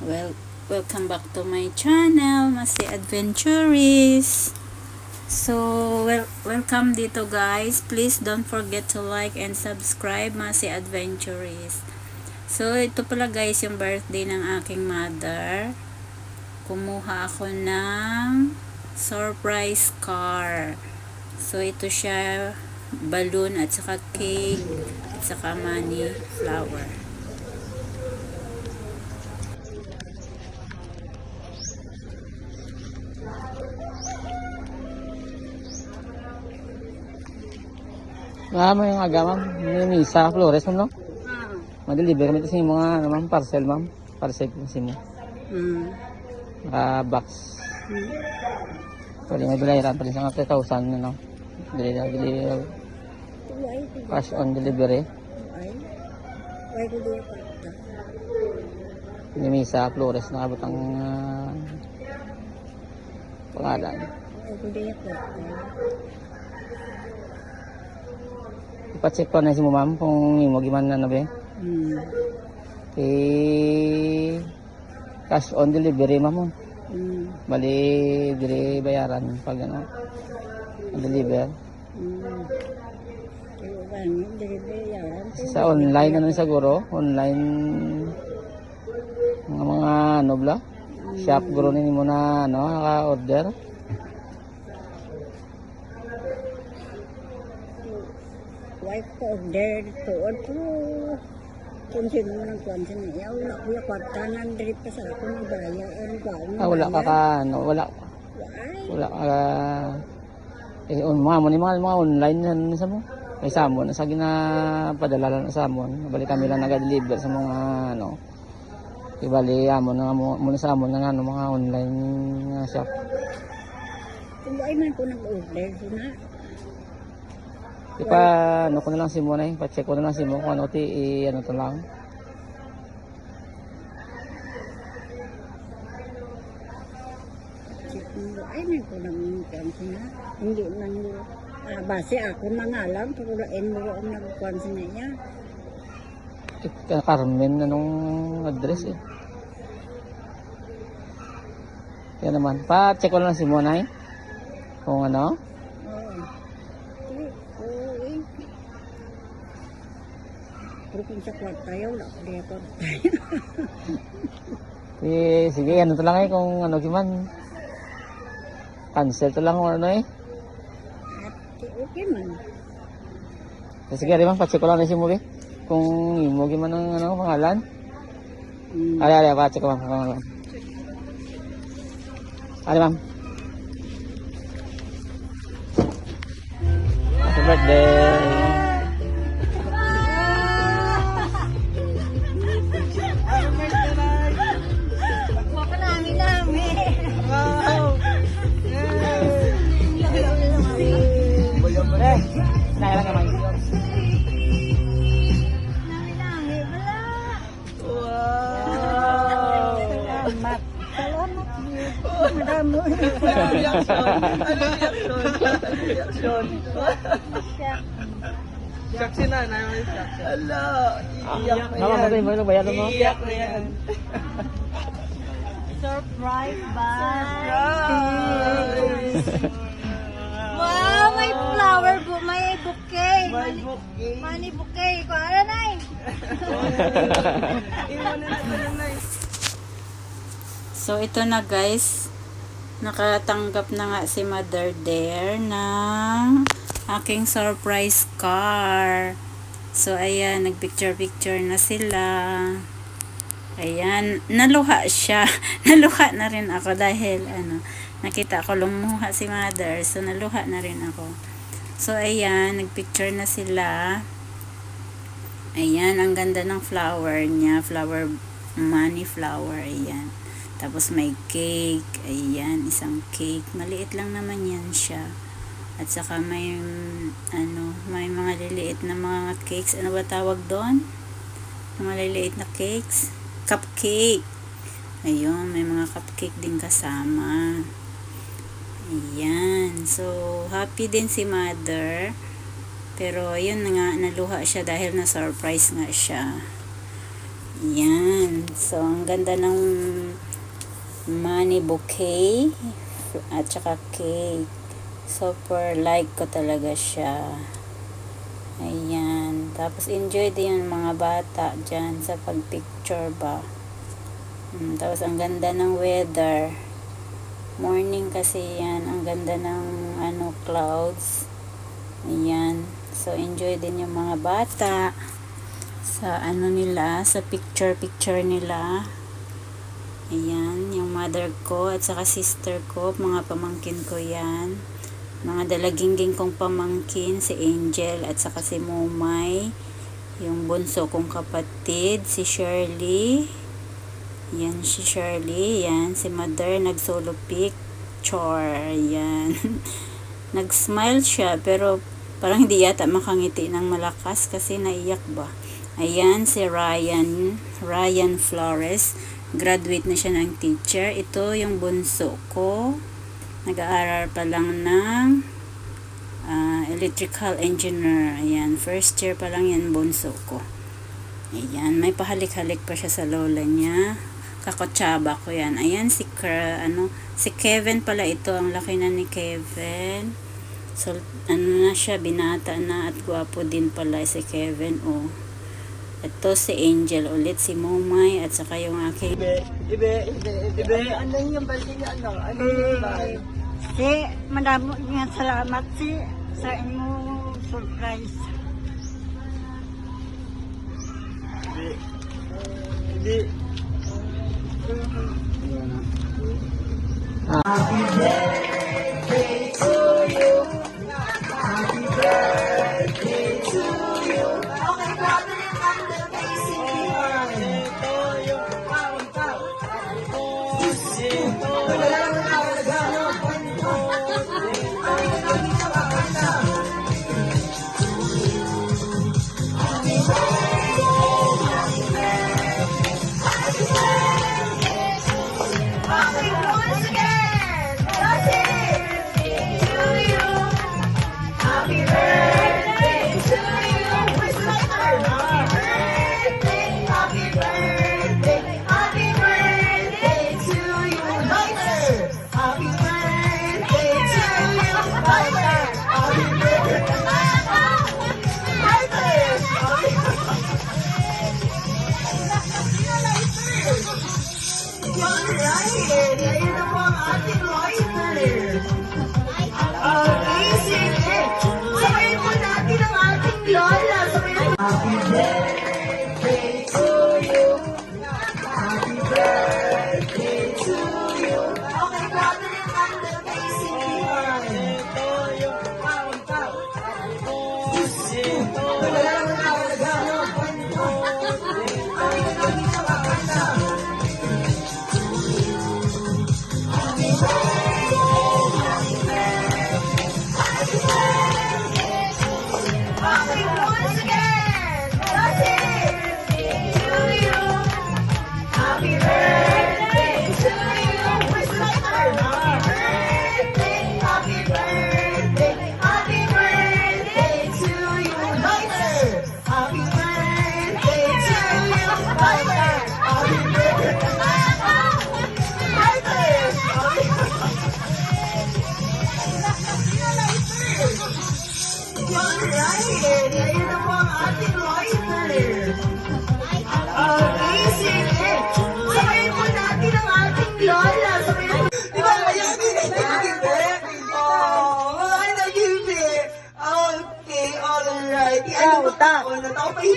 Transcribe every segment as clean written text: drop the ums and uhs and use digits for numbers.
Well, welcome back to my channel, Masi Adventurist. Welcome dito guys. Please don't forget to like and subscribe, Masi Adventurist. So, ito pala guys yung birthday ng aking mother. Kumuha ako ng surprise car. So, ito siya, balloon at saka cake at saka money flower. Mo yung aga, ma'am. Yung Misa Flores, ma'am, no? Ma-deliver kami kasi yung mga, ano, ma'am, parcel, ma'am. Parcel kasi mo. Box. Pwede may bilayaran pa rin sa 3,000, ano. Deliver. Cash on delivery. Yung Misa Flores, nakabot ang pangalan. Ipacheck ko na si mo, ma'am, kung yung magiman na nabe. Cash on delivery, ma'am. Bali, dire bayaran pag ano, deliver. Sa online, ano siguro? Online, mga ano bla? Shop, guro nini mo na, ano, naka-order. Wife ko order tuod po. Kung sino mo ng kwan sa niya, wala ko yung kwartanan drip pa sa ako ng bayan. Wala ka ka, ano, wala ka, mga online na sa mo. May samon, sa ginapadala lang sa samon. Bali kami lang nag-deliver sa mga, ano, ibali, amon na muna sa amon ng ano, mga online shop. Kung ay man po nag-order, na. Ano ko na lang si mo na pa-check ko na lang si mo kung ano ano to lang. Ay man po nag-kwan na. Hindi man base ako nangalam, pero lain mo ang nag-kwan sa niya. Carmen, anong address eh. Yan naman. Pa-check ko na lang si mo na kung ano. Pero kung sa kwartayo, wala ko diya kwartayo. Sige, ano to lang kung ano kiman. Cancel to lang kung ano At okay man. Sige, rin man, pa-check ko lang na si mo kung imo giman ang ano, pangalan. Ali, pa-check ko lang kung pangalan. Ali, ma'am. Happy birthday. Nailang naman. Salamat. Salamat. Madamo. Reaction. Siyak si nanay mo yung siyak. Ala, iiyak na yan. Naman mo bayaran mo? Iiyak na yan. Surprise ba? Surprise! Wow, may flower po, may bouquet. May bouquet. Money bouquet. Kung ano na Iwan na nanay. So, ito na guys. Nakatanggap na nga si Mother Dare ng aking surprise car. So, ayan. Nagpicture-picture na sila. Ayan. Naluha siya. Naluha na rin ako dahil nakita ko lumuha si Mother. So, naluha na rin ako. So, ayan. Nagpicture na sila. Ayan. Ang ganda ng flower niya. Money flower. Ayan. Tapos may cake. Ayan, isang cake. Maliit lang naman yan siya. At saka may mga liliit na mga cakes. Ano ba tawag doon? Mga liliit na cakes. Cupcake. Ayun, may mga cupcake din kasama. Ayan. So, happy din si Mother. Pero, ayun na nga, naluha siya dahil na-surprise nga siya. Yan. So, ang ganda ng money bouquet at saka cake. Super like ko talaga siya. Ayan. Tapos, enjoy din yung mga bata dyan sa pagpicture ba. Tapos, ang ganda ng weather. Morning kasi yan. Ang ganda ng clouds. Ayan. So, enjoy din yung mga bata sa nila, sa picture nila. Ayan, yung mother ko at saka sister ko, mga pamangkin ko yan. Mga dalagingging kong pamangkin, si Angel at saka si Mumay. Yung bunso kong kapatid, si Shirley. Yan si Shirley, yan si mother nag-solo picture. Yan. Nag-smile siya pero parang hindi yata makangiti ng malakas kasi naiyak ba. Ayan si Ryan Flores. Graduate na siya ng teacher. Ito yung bunso ko. Nag-aaral pa lang ng electrical engineer. Ayan, first year pa lang yan bunso ko. Ayan, may pahalik-halik pa siya sa lola niya. Kakotsaba ko yan. Ayan si Kevin pala ito. Ang laki na ni Kevin. So, na siya, binata na at gwapo din pala si Kevin. Oh. Ito si Angel ulit, si Mumay at saka yung aking Ibe, ano yung balik niya, ano yung balik? Si, madamo nga salamat si sa inyong surprise. Ibe.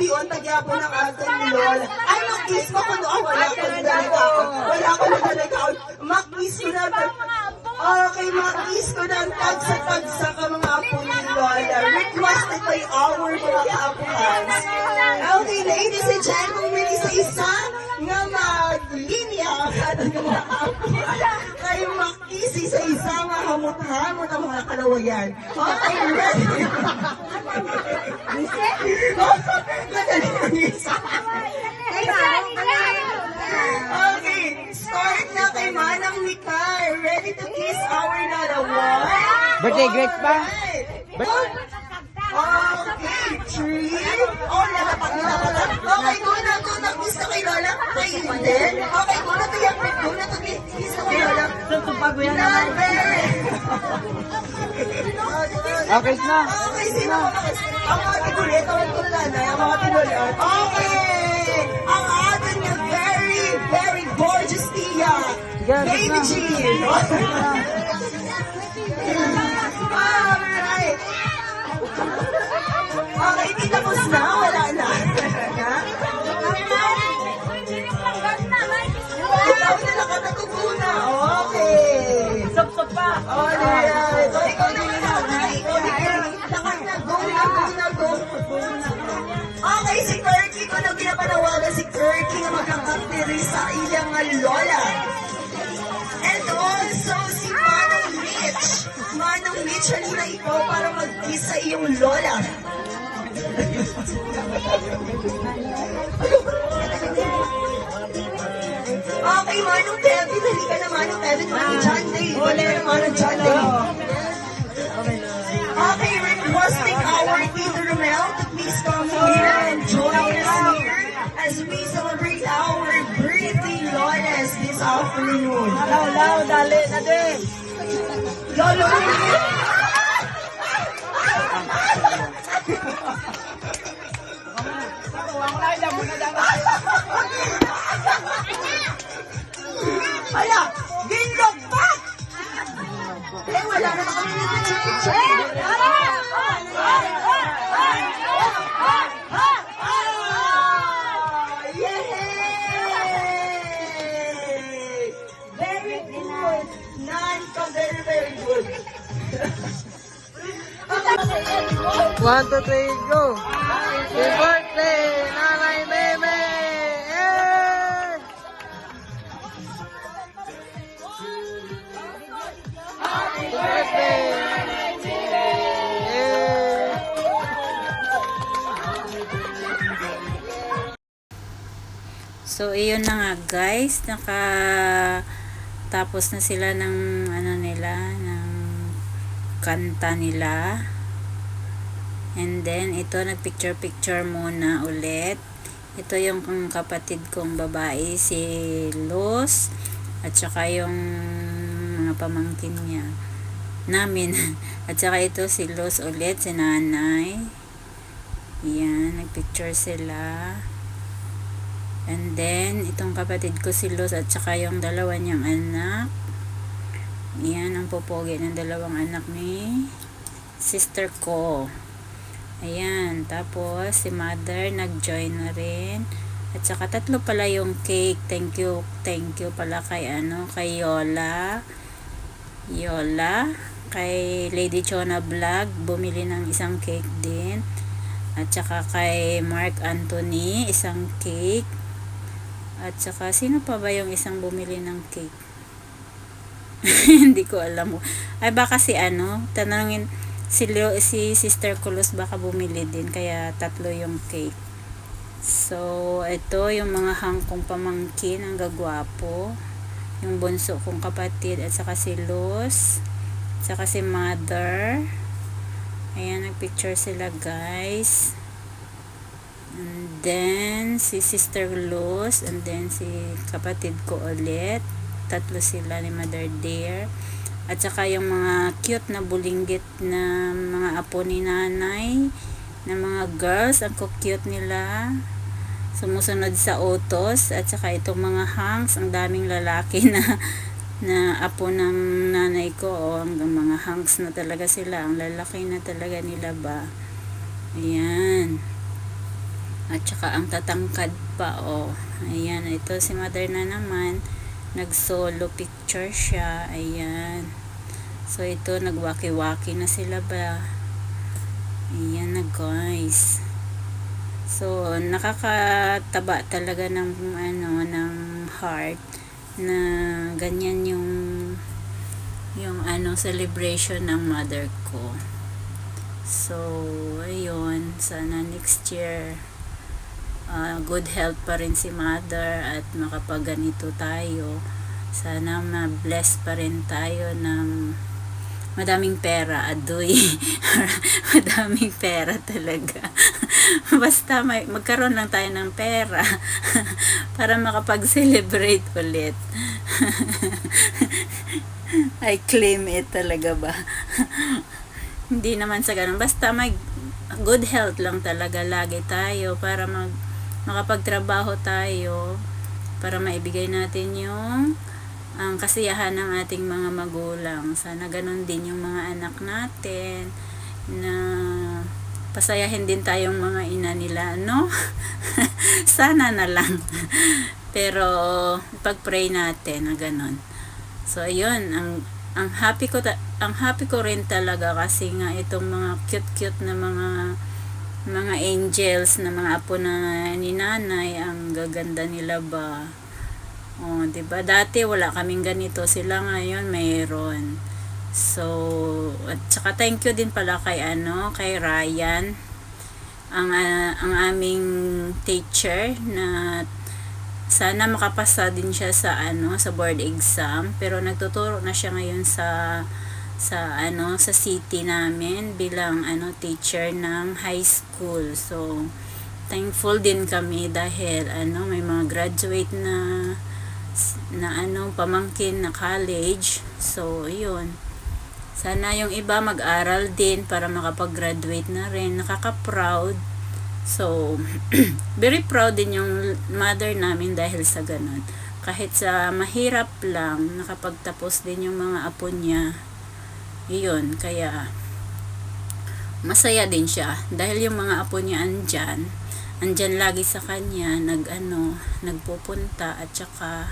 Iyon tagyapo ng ating lola. Ay, mag-kiss ko kung doon. Wala ko na talaga. Mag-kiss ko na. Okay, mag-kiss ko na. Tagsa ka mga apo ni lola. Requested by our mga apuhan. Okay, ladies and gentlemen, isa-isa nga mag-linya at ang mga apuhan. Kayo mag-kiss isa-isa nga hamot-hamot ang mga kalawayan. Okay, ready? Okay, start na kay Manang Mikay. Ready to kiss our nalawa? Birthday grapes pa? Okay, 3. Oh, nalapak. Okay, go na. Kiss ka kay Lola? Kay hindi? Okay, go na to yung friend. Go na to kiss ka kay Lola. Not very. Okay na. Okay, sino mga ang mga tigulit, ang nanay, ang mga tigulit. Okay! Ang ating na very, very gorgeous Tia. Baby Jean. Alright. Okay, tinapos na. Wala na. Ikaw na nakatatubo na. Okay. Sop-sop pa. Alright. So, ikaw na nanay. Ikaw na lakas na. Go na, go na, go. Okay, si Kirky. Ko na pinapanawagan si Kirky na magkakapiri sa iyang lola. And also si Manong Mitch. Manong Mitch, halina ikaw para mag-kiss sa iyong lola. Okay, Manong Kevin, halika na Manong Kevin, Manong John Day. Halika na Manong John Day. Okay, requesting our Tito Romel to please come here and join us here as we celebrate our birthday lolas this afternoon. Law, dali na din. Lolo, Hala, ginlog pa! Eh, wala na kami nag-picture. Yay! Very good. None very, very good. 1, 2, 3, go! Happy birthday, Nanay Meme! Yay! Happy birthday! Yay! So, iyon na nga guys, tapos na sila ng ano nila, ng kanta nila. And then, ito, nagpicture-picture muna ulit. Ito yung kapatid kong babae, si Luz, at saka yung mga pamangkin niya, namin. At saka ito si Luz ulit, si nanay. Yan, nagpicture sila. And then, itong kapatid ko si Luz at saka yung dalawa niyang anak. Yan, ang popogi ng dalawang anak ni sister ko. Ayan, tapos si mother nag-join na rin. At saka tatlo pala yung cake. Thank you pala kay kay Yola. Kay Lady Chona Vlog, bumili ng isang cake din. At saka kay Mark Anthony, isang cake. At saka, sino pa ba yung isang bumili ng cake? Hindi ko alam. Ay, baka si tanongin, si Sister Kulos baka bumili din. Kaya, tatlo yung cake. So, ito yung mga hangkong pamangkin, ang gagwapo. Yung bunso kong kapatid, at saka si Luz. At saka si mother. Ayan, nagpicture sila, guys. And then, si Sister Luz, and then si kapatid ko ulit. Tatlo sila ni Mother Dear. At saka yung mga cute na bulinggit na mga apo ni nanay, na mga girls, ang cute nila. Sumusunod sa utos. At saka itong mga hangs, ang daming lalaki na apo ng nanay ko. Hanggang mga hangs na talaga sila. Ang lalaki na talaga nila ba. Ayan. At saka ang tatangkad pa, Ayan, ito si mother na naman. Nag-solo picture siya. Ayan. So, ito, nagwaki-waki na sila ba. Ayan na, guys. So, nakakataba talaga ng, ng heart na ganyan yung celebration ng mother ko. So, ayun. Sana next year, good health pa rin si mother at makapagganito tayo. Sana ma-bless pa rin tayo ng madaming pera, adoy. Madaming pera talaga. Basta magkaroon lang tayo ng pera para makapag-celebrate ulit. I claim it talaga ba? Hindi naman sa ganun. Basta good health lang talaga lagi tayo para makapagtrabaho tayo, para maibigay natin yung ang kasiyahan ng ating mga magulang. Sana ganun din yung mga anak natin, na pasayahin din tayong mga ina nila, no? Sana na lang. Pero pag-pray natin na ganun. So ayun, ang happy ko rin talaga kasi nga itong mga cute na mga angels na mga apo na ni nanay, ang gaganda nila ba. Oh, 'di ba? Dati wala kaming ganito, sila ngayon mayroon. So, at saka thank you din pala kay Ryan, ang aming teacher, na sana makapasa din siya sa board exam, pero nagtuturo na siya ngayon sa city namin bilang teacher ng high school. So, thankful din kami dahil may mga graduate na pamangkin na college. So, yun. Sana yung iba mag-aral din para makapag-graduate na rin. Nakaka-proud. So, very proud din yung mother namin dahil sa ganun. Kahit sa mahirap lang, nakapagtapos din yung mga apo niya. Yun, kaya masaya din siya. Dahil yung mga apo niya andyan lagi sa kanya, nagpupunta at saka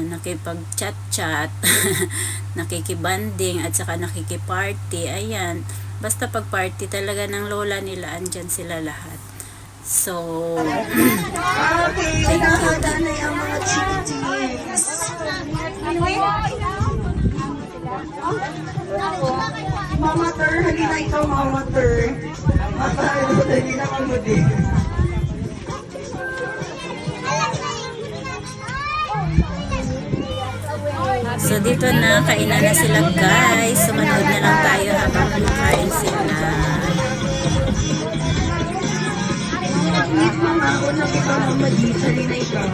nakipag-chat-chat, nakikibanding at saka nakikiparty. Ayan, basta pag party talaga ng lola nila, andyan sila lahat. So, Okay, nakahanda na yung mga chickies. Mama Ter, halina ikaw, Mama Ter. Halina ka mo din. so dito na, kainan na sila guys. Sumunod na lang tayo habang kumakain sila. Meet mga unang ikaw, Mama G. Halina ikaw.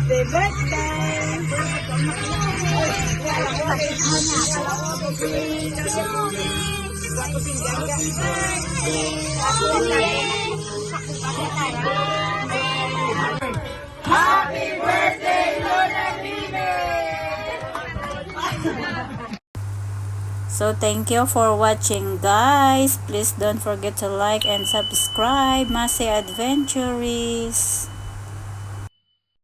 Happy birthday! Happy birthday, Lola So thank you for watching guys. Please don't forget to like and subscribe Masi Adventures.